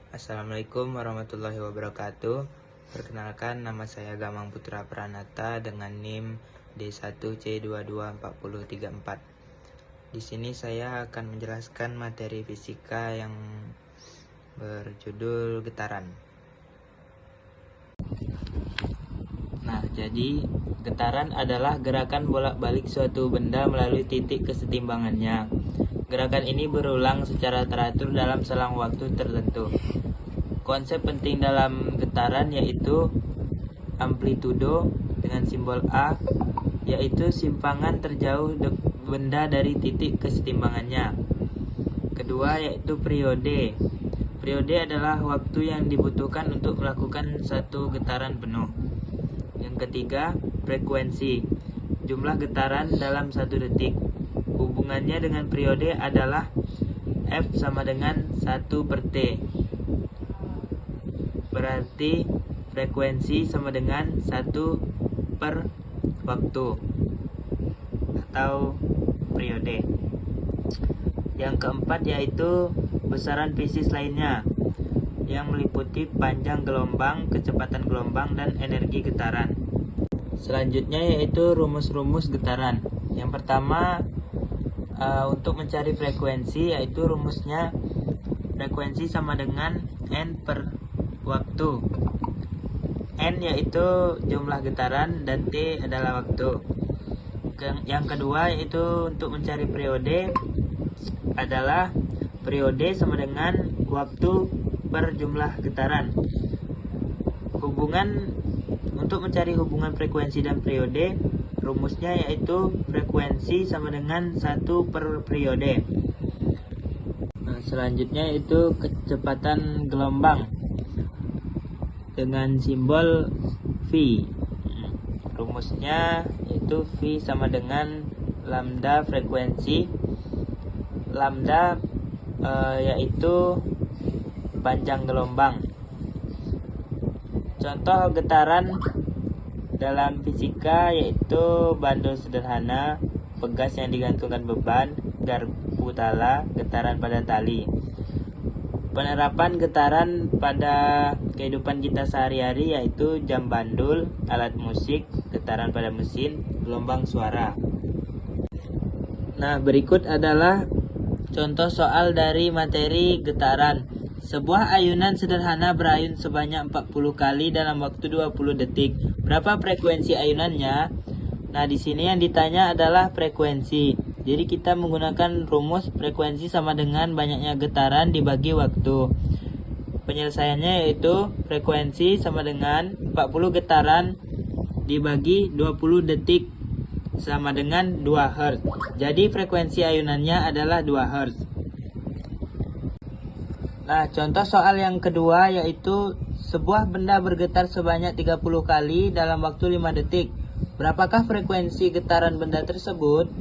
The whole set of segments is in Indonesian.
Assalamualaikum warahmatullahi wabarakatuh. Perkenalkan, nama saya Gamang Putra Pranata dengan NIM D1C224034. Di sini saya akan menjelaskan materi fisika yang berjudul getaran. Nah, jadi getaran adalah gerakan bolak-balik suatu benda melalui titik kesetimbangannya. Gerakan ini berulang secara teratur dalam selang waktu tertentu. Konsep penting dalam getaran yaitu amplitudo dengan simbol A, yaitu simpangan terjauh benda dari titik kesetimbangannya. Kedua yaitu periode. Periode adalah waktu yang dibutuhkan untuk melakukan satu getaran penuh. Yang ketiga, frekuensi, jumlah getaran dalam satu detik. Hubungannya dengan periode adalah F sama dengan 1/T. Berarti frekuensi sama dengan 1 per waktu atau periode. Yang keempat yaitu besaran fisis lainnya yang meliputi panjang gelombang, kecepatan gelombang, dan energi getaran. Selanjutnya yaitu rumus-rumus getaran. Yang pertama, untuk mencari frekuensi, yaitu rumusnya frekuensi sama dengan N per waktu. N yaitu jumlah getaran dan T adalah waktu. Yang kedua yaitu untuk mencari periode adalah periode sama dengan waktu per jumlah getaran. Untuk mencari hubungan frekuensi dan periode, rumusnya yaitu frekuensi sama dengan 1 per periode. Selanjutnya yaitu kecepatan gelombang dengan simbol V. Rumusnya yaitu V sama dengan lambda frekuensi. Lambda yaitu panjang gelombang. Contoh getaran dalam fisika yaitu bandul sederhana, pegas yang digantungkan beban, garpu tala, getaran pada tali. Penerapan getaran pada kehidupan kita sehari-hari yaitu jam bandul, alat musik, getaran pada mesin, gelombang suara. Nah, berikut adalah contoh soal dari materi getaran. Sebuah ayunan sederhana berayun sebanyak 40 kali dalam waktu 20 detik. Berapa frekuensi ayunannya? Nah, di sini yang ditanya adalah frekuensi. Jadi kita menggunakan rumus frekuensi sama dengan banyaknya getaran dibagi waktu. Penyelesaiannya yaitu frekuensi sama dengan 40 getaran dibagi 20 detik sama dengan 2 Hz. Jadi frekuensi ayunannya adalah 2 Hz. Nah, contoh soal yang kedua yaitu sebuah benda bergetar sebanyak 30 kali dalam waktu 5 detik. Berapakah frekuensi getaran benda tersebut?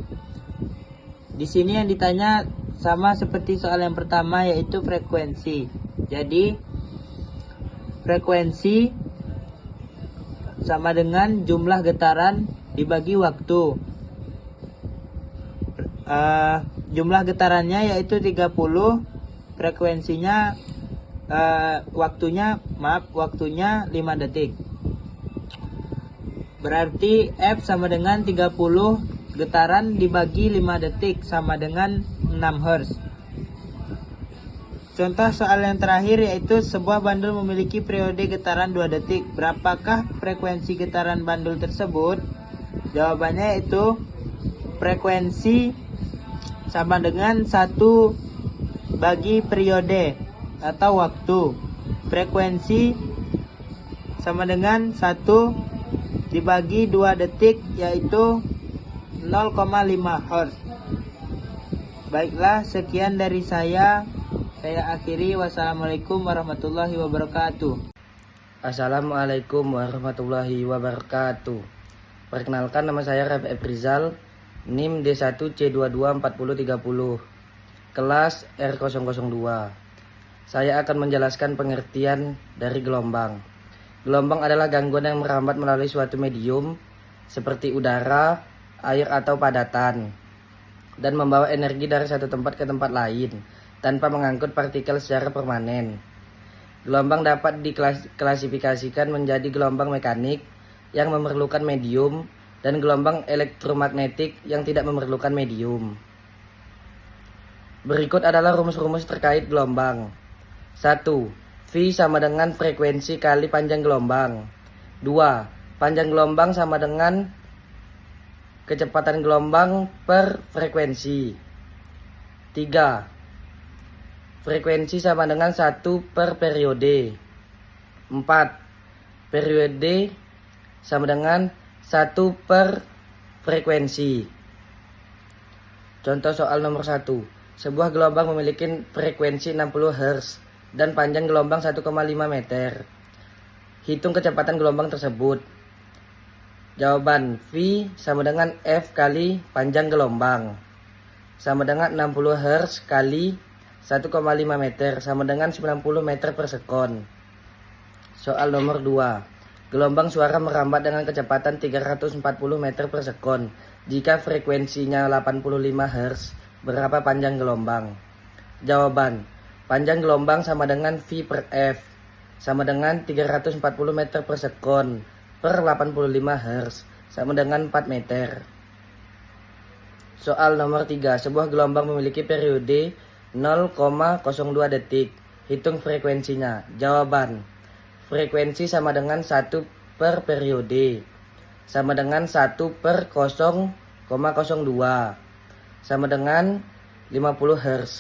Di sini yang ditanya sama seperti soal yang pertama yaitu frekuensi. Jadi frekuensi sama dengan jumlah getaran dibagi waktu. Jumlah getarannya yaitu 30, frekuensinya waktunya 5 detik. Berarti F sama dengan 30 getaran dibagi 5 detik sama dengan 6 Hz. Contoh soal yang terakhir yaitu sebuah bandul memiliki periode getaran 2 detik. Berapakah frekuensi getaran bandul tersebut? Jawabannya yaitu frekuensi sama dengan 1 bagi periode atau waktu. Frekuensi sama dengan 1 dibagi 2 detik yaitu 0,5 Hz. Baiklah, sekian dari saya. Saya akhiri. Wassalamualaikum warahmatullahi wabarakatuh. Assalamualaikum warahmatullahi wabarakatuh. Perkenalkan, nama saya Rafi Rizal, NIM D1C224030, kelas R002. Saya akan menjelaskan pengertian dari gelombang. Gelombang adalah gangguan yang merambat melalui suatu medium seperti udara, air atau padatan, dan membawa energi dari satu tempat ke tempat lain tanpa mengangkut partikel secara permanen. Gelombang dapat diklasifikasikan menjadi gelombang mekanik yang memerlukan medium dan gelombang elektromagnetik yang tidak memerlukan medium. Berikut adalah rumus-rumus terkait gelombang. 1. V sama dengan frekuensi kali panjang gelombang. 2. Panjang gelombang sama dengan kecepatan gelombang per frekuensi. 3. Frekuensi sama dengan 1 per periode. 4. Periode sama dengan 1 per frekuensi. Contoh soal nomor 1. Sebuah gelombang memiliki frekuensi 60 Hz dan panjang gelombang 1,5 meter. Hitung kecepatan gelombang tersebut. Jawaban, V sama dengan F kali panjang gelombang. Sama dengan 60 Hz kali 1,5 meter sama dengan 90 meter per sekon. Soal nomor 2. Gelombang suara merambat dengan kecepatan 340 meter per sekon. Jika frekuensinya 85 Hz, berapa panjang gelombang? Jawaban, panjang gelombang sama dengan V per F, sama dengan 340 meter per sekon per 85 Hz, sama dengan 4 meter. Soal nomor 3. Sebuah gelombang memiliki periode 0,02 detik. Hitung frekuensinya. Jawaban, frekuensi sama dengan 1 per periode. Sama dengan 1 per 0,02. Sama dengan 50 Hz.